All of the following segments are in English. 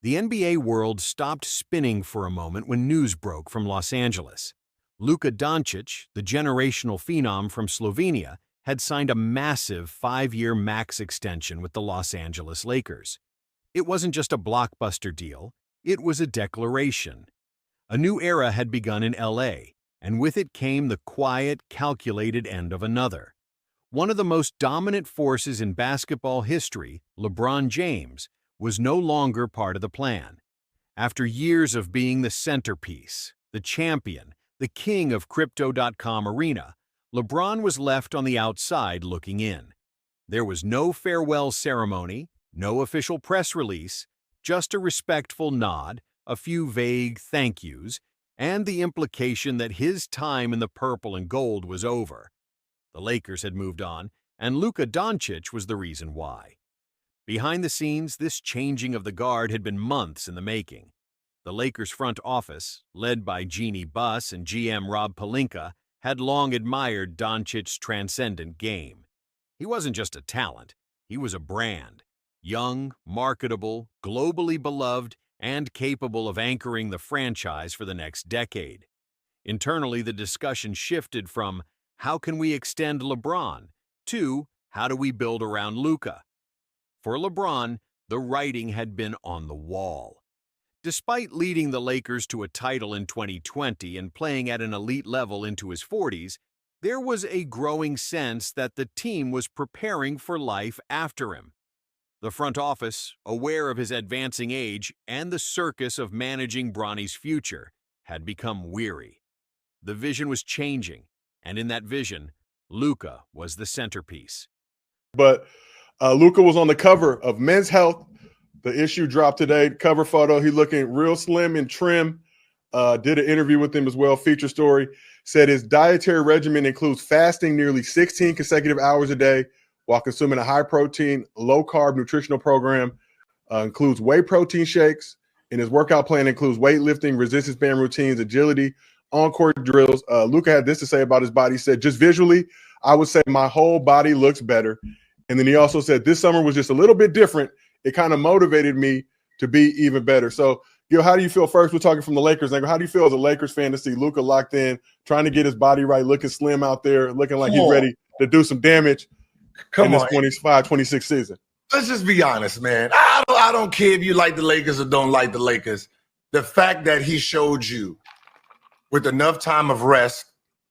The NBA world stopped spinning for a moment when news broke from Los Angeles. Luka Doncic, the generational phenom from Slovenia, had signed a massive 5-year max extension with the Los Angeles Lakers. It wasn't just a blockbuster deal, it was a declaration. A new era had begun in LA, and with it came the quiet, calculated end of another. One of the most dominant forces in basketball history, LeBron James, was no longer part of the plan. After years of being the centerpiece, the champion, the king of Crypto.com arena, LeBron was left on the outside looking in. There was no farewell ceremony, no official press release, just a respectful nod, a few vague thank yous, and the implication that his time in the purple and gold was over. The Lakers had moved on, and Luka Doncic was the reason why. Behind the scenes, this changing of the guard had been months in the making. The Lakers' front office, led by Jeannie Buss and GM Rob Pelinka, had long admired Doncic's transcendent game. He wasn't just a talent, he was a brand. Young, marketable, globally beloved, and capable of anchoring the franchise for the next decade. Internally, the discussion shifted from, how can we extend LeBron, to, how do we build around Luka? For LeBron, the writing had been on the wall. Despite leading the Lakers to a title in 2020 and playing at an elite level into his 40s, there was a growing sense that the team was preparing for life after him. The front office, aware of his advancing age and the circus of managing Bronny's future, had become weary. The vision was changing, and in that vision, Luka was the centerpiece. But Luka was on the cover of Men's Health. The issue dropped today. Cover photo. He looking real slim and trim. Did an interview with him as well. Feature story. Said his dietary regimen includes fasting nearly 16 consecutive hours a day while consuming a high-protein, low-carb nutritional program. Includes whey protein shakes. And his workout plan includes weightlifting, resistance band routines, agility, on-court drills. Luka had this to say about his body. He said, just visually, I would say my whole body looks better. And then he also said, this summer was just a little bit different. It kind of motivated me to be even better. So, Gil, how do you feel? First, we're talking from the Lakers angle. How do you feel as a Lakers fan to see Luka locked in, trying to get his body right, looking slim out there, looking like he's ready to do some damage in this 25-26 season? Let's just be honest, man. I don't care if you like the Lakers or don't like the Lakers. The fact that he showed you with enough time of rest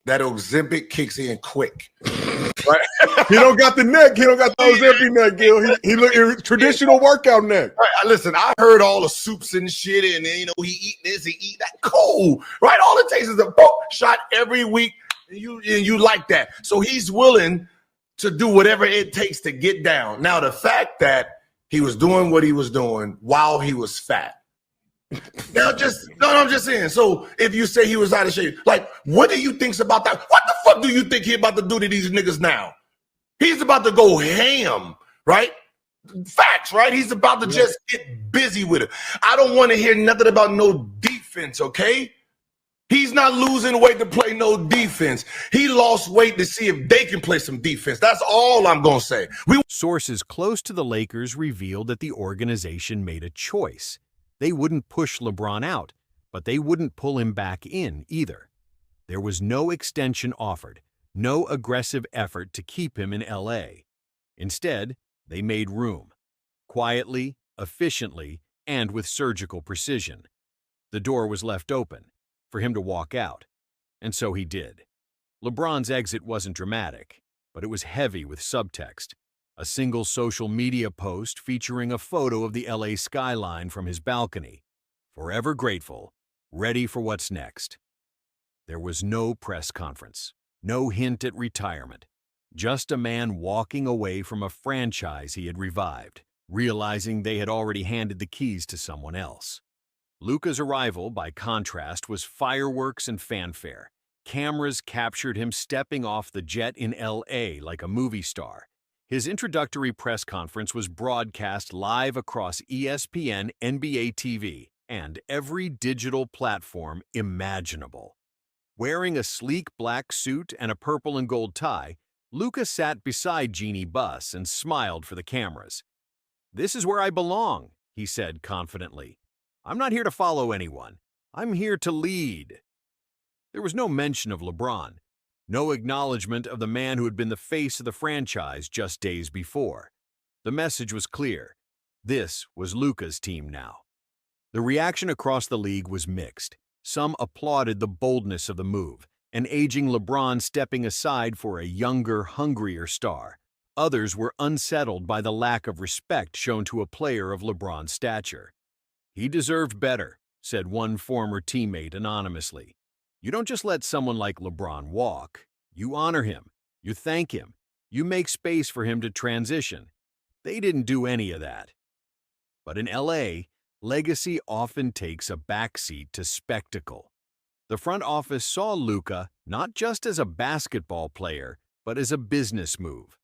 that Ozempic kicks in quick. Right? He don't got the neck. He don't got the Ozempic neck, Gil. He look traditional workout neck. Right, listen, I heard all the soups and shit, and he eat this, he eat that. Cool, right? All it takes is a shot every week, and you like that. So he's willing to do whatever it takes to get down. Now, the fact that he was doing what he was doing while he was fat. Now, I'm just saying. So if you say he was out of shape, like, what do you think about that? What the fuck do you think he about to do to these niggas now? He's about to go ham, right? Facts, right? He's about to just get busy with it. I don't want to hear nothing about no defense, okay? He's not losing weight to play no defense. He lost weight to see if they can play some defense. That's all I'm going to say. Sources close to the Lakers revealed that the organization made a choice. They wouldn't push LeBron out, but they wouldn't pull him back in either. There was no extension offered, no aggressive effort to keep him in LA. Instead, they made room, quietly, efficiently, and with surgical precision. The door was left open for him to walk out, and so he did. LeBron's exit wasn't dramatic, but it was heavy with subtext. A single social media post featuring a photo of the LA skyline from his balcony. Forever grateful, ready for what's next. There was no press conference, no hint at retirement. Just a man walking away from a franchise he had revived, realizing they had already handed the keys to someone else. Luka's arrival, by contrast, was fireworks and fanfare. Cameras captured him stepping off the jet in LA like a movie star. His introductory press conference was broadcast live across ESPN, NBA TV, and every digital platform imaginable. Wearing a sleek black suit and a purple and gold tie, Luka sat beside Jeannie Buss and smiled for the cameras. "This is where I belong," he said confidently. "I'm not here to follow anyone. I'm here to lead." There was no mention of LeBron, no acknowledgement of the man who had been the face of the franchise just days before. The message was clear. This was Luka's team now. The reaction across the league was mixed. Some applauded the boldness of the move, an aging LeBron stepping aside for a younger, hungrier star. Others were unsettled by the lack of respect shown to a player of LeBron's stature. "He deserved better," said one former teammate anonymously. "You don't just let someone like LeBron walk. You honor him. You thank him. You make space for him to transition. They didn't do any of that." But in LA, legacy often takes a backseat to spectacle. The front office saw Luka not just as a basketball player, but as a business move.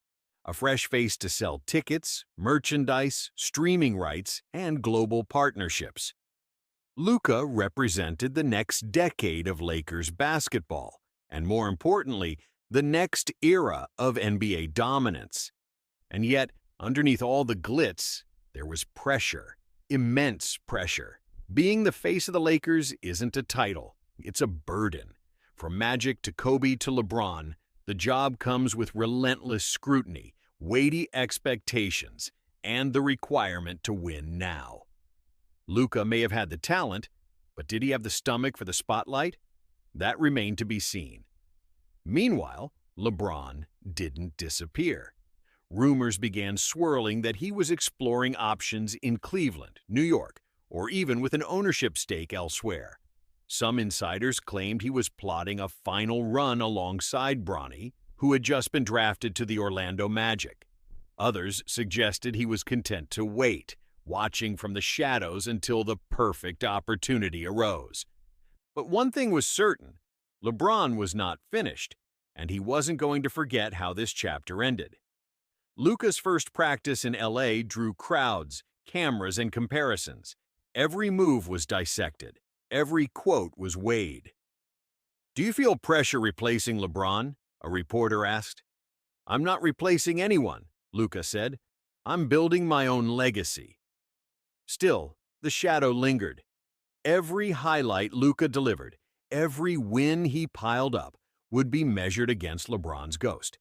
A fresh face to sell tickets, merchandise, streaming rights, and global partnerships. Luka represented the next decade of Lakers basketball, and more importantly, the next era of NBA dominance. And yet, underneath all the glitz, there was pressure, immense pressure. Being the face of the Lakers isn't a title, it's a burden. From Magic to Kobe to LeBron, the job comes with relentless scrutiny, weighty expectations, and the requirement to win now. Luka may have had the talent, but did he have the stomach for the spotlight? That remained to be seen. Meanwhile, LeBron didn't disappear. Rumors began swirling that he was exploring options in Cleveland, New York, or even with an ownership stake elsewhere. Some insiders claimed he was plotting a final run alongside Bronny, who had just been drafted to the Orlando Magic. Others suggested he was content to wait, watching from the shadows until the perfect opportunity arose. But one thing was certain, LeBron was not finished, and he wasn't going to forget how this chapter ended. Luka's first practice in LA drew crowds, cameras, and comparisons. Every move was dissected. Every quote was weighed. "Do you feel pressure replacing LeBron?" a reporter asked. "I'm not replacing anyone," Luka said. "I'm building my own legacy." Still, the shadow lingered. Every highlight Luka delivered, every win he piled up, would be measured against LeBron's ghost.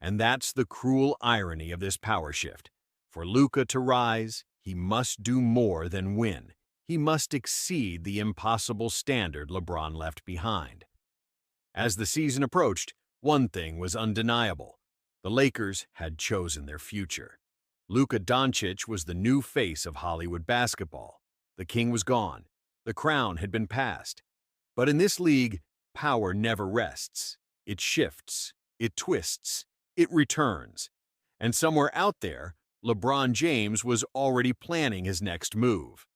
And that's the cruel irony of this power shift. For Luka to rise, he must do more than win. He must exceed the impossible standard LeBron left behind. As the season approached, one thing was undeniable. The Lakers had chosen their future. Luka Doncic was the new face of Hollywood basketball. The king was gone. The crown had been passed. But in this league, power never rests. It shifts. It twists. It returns. And somewhere out there, LeBron James was already planning his next move.